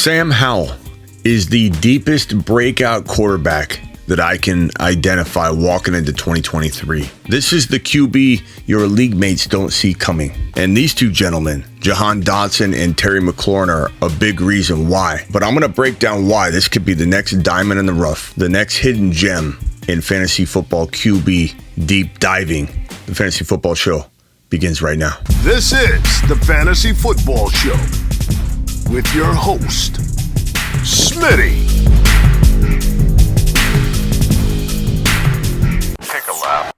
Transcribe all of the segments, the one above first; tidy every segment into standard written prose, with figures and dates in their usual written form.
Sam Howell is the deepest breakout quarterback that I can identify walking into 2023. This is the QB your league mates don't see coming. And these two gentlemen, Jahan Dotson and Terry McLaurin, are a big reason why. But I'm going to break down why this could be the next diamond in the rough, the next hidden gem in fantasy football QB deep diving. The Fantasy Football Show begins right now. This is the Fantasy Football Show with your host, Smitty. Take a lap.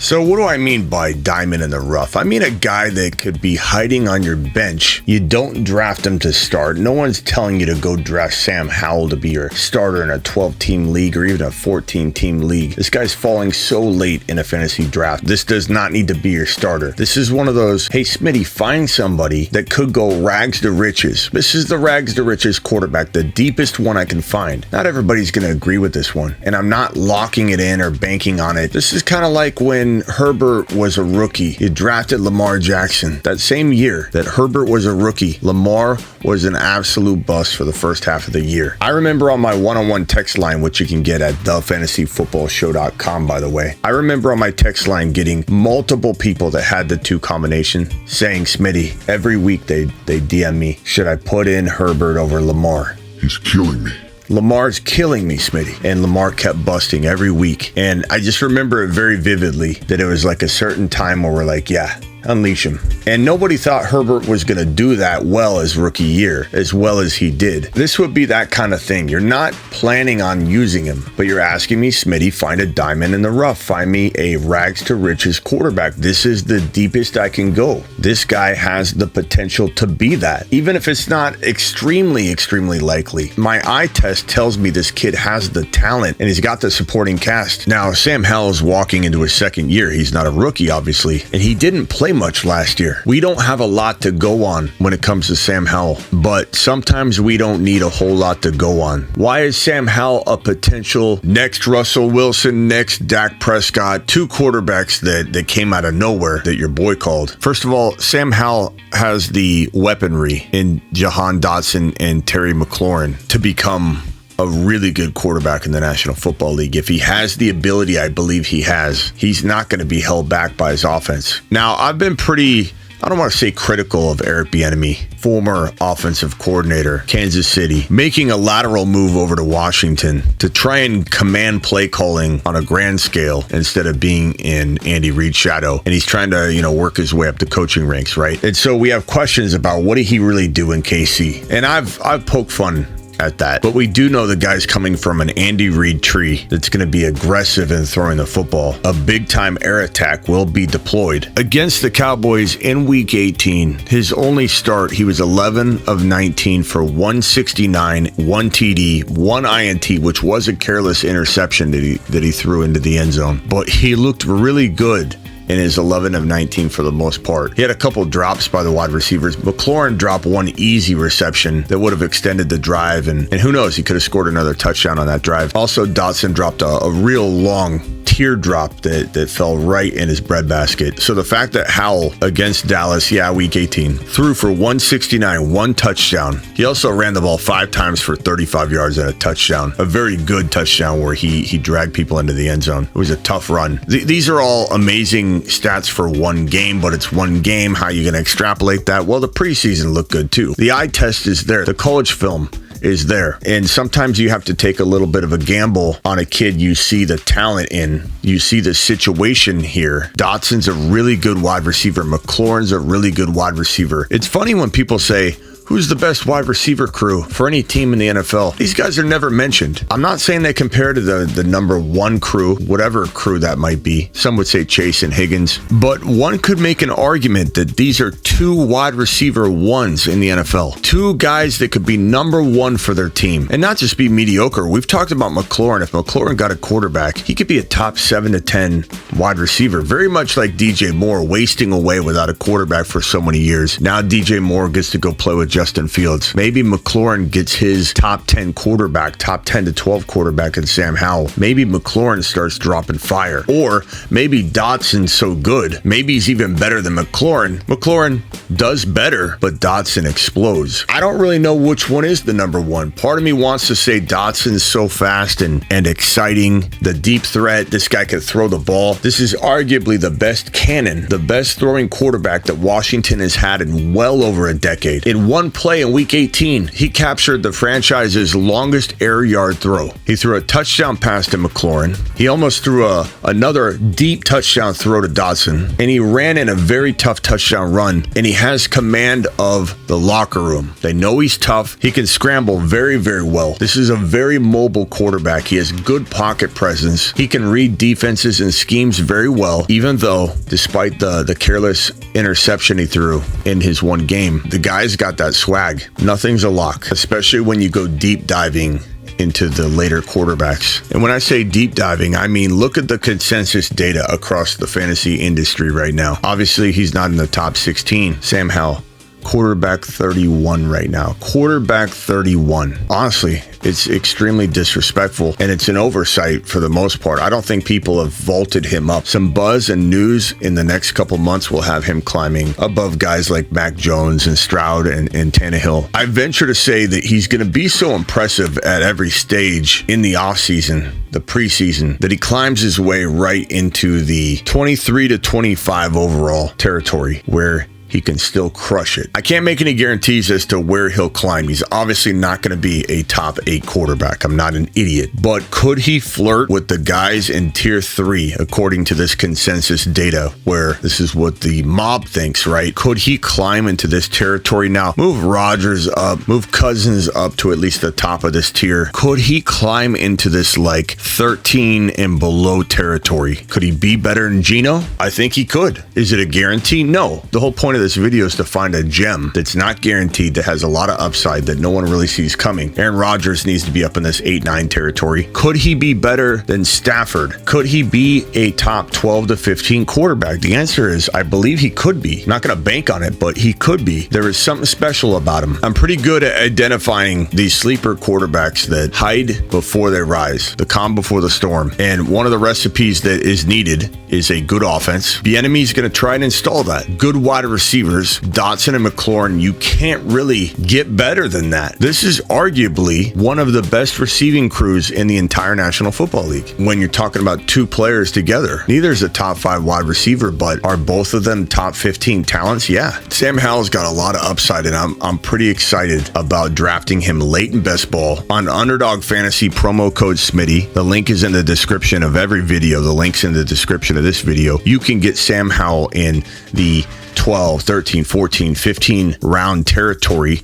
So what do I mean by diamond in the rough? I mean a guy that could be hiding on your bench. You don't draft him to start. No one's telling you to go draft Sam Howell to be your starter in a 12-team league or even a 14-team league. This guy's falling so late in a fantasy draft. This does not need to be your starter. This is one of those, hey, Smitty, find somebody that could go rags to riches. This is the rags to riches quarterback, the deepest one I can find. Not everybody's going to agree with this one, and I'm not locking it in or banking on it. This is kind of like when Herbert was a rookie. You drafted Lamar Jackson. That same year that Herbert was a rookie, Lamar was an absolute bust for the first half of the year. I remember on my one-on-one text line, which you can get at thefantasyfootballshow.com, by the way. I remember on my text line getting multiple people that had the two combination saying, Smitty, every week they DM me, should I put in Herbert over Lamar? He's killing me. Lamar's killing me, Smitty. And Lamar kept busting every week. And I just remember it very vividly that it was like a certain time where we're like, yeah, unleash him. And nobody thought Herbert was going to do that well his rookie year, as well as he did. This would be that kind of thing. You're not planning on using him, but you're asking me, Smitty, find a diamond in the rough. Find me a rags to riches quarterback. This is the deepest I can go. This guy has the potential to be that, even if it's not extremely likely. My eye test tells me this kid has the talent and he's got the supporting cast. Now, Sam Howell's walking into his second year. He's not a rookie, obviously, and he didn't play much last year. We don't have a lot to go on when it comes to Sam Howell, but sometimes we don't need a whole lot to go on. Why is Sam Howell a potential next Russell Wilson, next Dak Prescott, two quarterbacks that came out of nowhere that your boy called? First of all, Sam Howell has the weaponry in Jahan Dotson and Terry McLaurin to become a really good quarterback in the National Football League. If he has the ability I believe he has, he's not going to be held back by his offense. Now, I've been pretty, I don't want to say critical of Eric Bieniemy, former offensive coordinator, Kansas City, making a lateral move over to Washington to try and command play calling on a grand scale instead of being in Andy Reid's shadow. And he's trying to, work his way up the coaching ranks, right? And so we have questions about what did he really do in KC? And I've poked fun at that. But we do know the guy's coming from an Andy Reid tree that's going to be aggressive in throwing the football. A big-time air attack will be deployed. Against the Cowboys in Week 18, his only start, he was 11 of 19 for 169, 1 TD, 1 INT, which was a careless interception that he threw into the end zone. But he looked really good in his 11 of 19 for the most part. He had a couple drops by the wide receivers. McLaurin dropped one easy reception that would have extended the drive, and who knows, he could have scored another touchdown on that drive. Also, Dotson dropped a real long teardrop that fell right in his breadbasket. So the fact that Howell against Dallas, Week 18, threw for 169, 1 touchdown. He also ran the ball 5 times for 35 yards and a touchdown. A very good touchdown where he dragged people into the end zone. It was a tough run. These are all amazing stats for one game, but it's one game. How are you going to extrapolate that? Well, the preseason looked good too. The eye test is there. The college film is there. And sometimes you have to take a little bit of a gamble on a kid you see the talent in. You see the situation here. Dotson's a really good wide receiver. McLaurin's a really good wide receiver. It's funny when people say, who's the best wide receiver crew for any team in the NFL? These guys are never mentioned. I'm not saying they compare to the number one crew, whatever crew that might be. Some would say Chase and Higgins, but one could make an argument that these are two wide receiver ones in the NFL. Two guys that could be number one for their team and not just be mediocre. We've talked about McLaurin. If McLaurin got a quarterback, he could be a top 7 to 10 wide receiver, very much like DJ Moore, wasting away without a quarterback for so many years. Now DJ Moore gets to go play with Justin Fields. Maybe McLaurin gets his top 10 quarterback, top 10 to 12 quarterback in Sam Howell. Maybe McLaurin starts dropping fire. Or maybe Dotson's so good. Maybe he's even better than McLaurin. McLaurin does better, but Dotson explodes. I don't really know which one is the number one. Part of me wants to say Dotson's so fast and exciting. The deep threat. This guy can throw the ball. This is arguably the best cannon, the best throwing quarterback that Washington has had in well over a decade. In one play in week 18, he captured the franchise's longest air yard throw. He threw a touchdown pass to McLaurin. He almost threw another deep touchdown throw to Dotson. And he ran in a very tough touchdown run. And he has command of the locker room. They know he's tough. He can scramble very, very well. This is a very mobile quarterback. He has good pocket presence. He can read defenses and schemes very well, even though, despite the careless interception he threw in his one game, the guy's got that swag. Nothing's a lock, especially when you go deep diving into the later quarterbacks. And when I say deep diving, I mean look at the consensus data across the fantasy industry right now. Obviously, he's not in the top 16. Sam Howell, quarterback 31 right now. Quarterback 31. Honestly, it's extremely disrespectful, and it's an oversight for the most part. I don't think people have vaulted him up. Some buzz and news in the next couple months will have him climbing above guys like Mac Jones and Stroud and Tannehill. I venture to say that he's going to be so impressive at every stage in the offseason, the preseason, that he climbs his way right into the 23 to 25 overall territory where he can still crush it. I can't make any guarantees as to where he'll climb. He's obviously not going to be a top 8 quarterback. I'm not an idiot. But could he flirt with the guys in tier 3, according to this consensus data, where this is what the mob thinks, right? Could he climb into this territory now? Move Rodgers up, move Cousins up to at least the top of this tier. Could he climb into this like 13 and below territory? Could he be better than Geno? I think he could. Is it a guarantee? No. The whole point of this video is to find a gem that's not guaranteed, that has a lot of upside that no one really sees coming. Aaron Rodgers needs to be up in this 8-9 territory. Could he be better than Stafford? Could he be a top 12 to 15 quarterback? The answer is I believe he could be. Not going to bank on it, but he could be. There is something special about him. I'm pretty good at identifying these sleeper quarterbacks that hide before they rise, the calm before the storm. And one of the recipes that is needed is a good offense. The enemy is going to try and install that. Good wide receivers, Dotson and McLaurin. You can't really get better than that. This is arguably one of the best receiving crews in the entire National Football League. When you're talking about two players together, neither is a top 5 wide receiver, but are both of them top 15 talents? Yeah. Sam Howell's got a lot of upside, and I'm pretty excited about drafting him late in best ball on Underdog Fantasy, promo code Smitty. The link is in the description of every video. The link's in the description of this video. You can get Sam Howell in the 12, 13, 14, 15 round territory.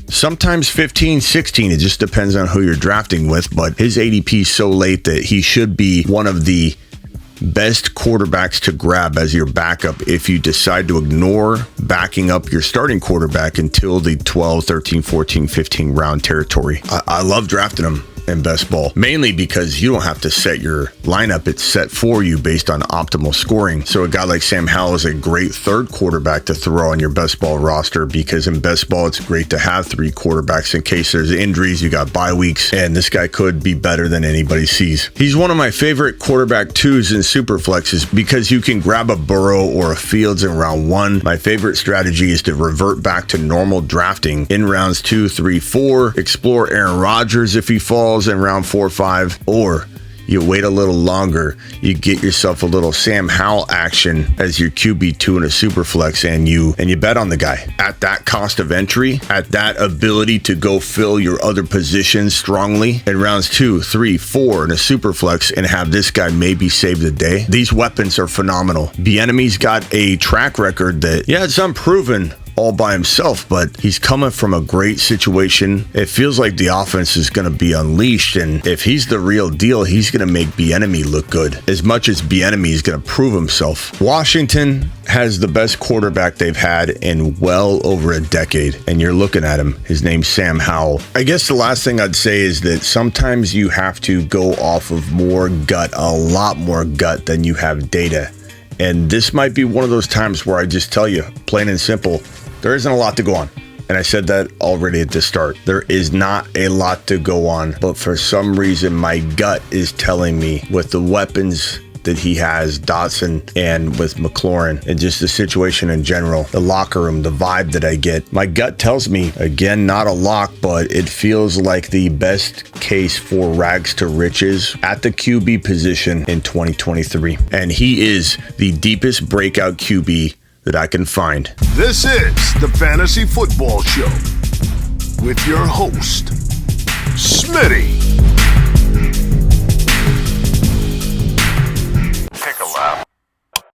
Sometimes 15, 16. It just depends on who you're drafting with, but his ADP is so late that he should be one of the best quarterbacks to grab as your backup if you decide to ignore backing up your starting quarterback until the 12, 13, 14, 15 round territory. I love drafting him in best ball, mainly because you don't have to set your lineup. It's set for you based on optimal scoring. So a guy like Sam Howell is a great third quarterback to throw on your best ball roster, because in best ball, it's great to have 3 quarterbacks in case there's injuries, you got bye weeks, and this guy could be better than anybody sees. He's one of my favorite quarterback 2s in super flexes because you can grab a Burrow or a Fields in round 1. My favorite strategy is to revert back to normal drafting in rounds 2, 3, 4, explore Aaron Rodgers if he falls in round 4, 5, or you wait a little longer, you get yourself a little Sam Howell action as your QB2 in a super flex, and you bet on the guy at that cost of entry, at that ability to go fill your other positions strongly in rounds 2, 3, 4 in a super flex and have this guy maybe save the day. These weapons are phenomenal. Bieniemy's got a track record that, yeah, it's unproven all by himself, but he's coming from a great situation. It feels like the offense is going to be unleashed, and if he's the real deal, he's going to make Bieniemy look good as much as Bieniemy is going to prove himself. Washington has the best quarterback they've had in well over a decade, and you're looking at him. His name's Sam Howell. I guess the last thing I'd say is that sometimes you have to go off of more gut, a lot more gut than you have data. And this might be one of those times where I just tell you, plain and simple, there isn't a lot to go on. And I said that already at the start. There is not a lot to go on, but for some reason, my gut is telling me with the weapons that he has, Dotson, and with McLaurin, and just the situation in general, the locker room, the vibe that I get, my gut tells me, again, not a lock, but it feels like the best case for rags to riches at the QB position in 2023. And he is the deepest breakout QB that I can find. This is the Fantasy Football Show with your host, Smitty.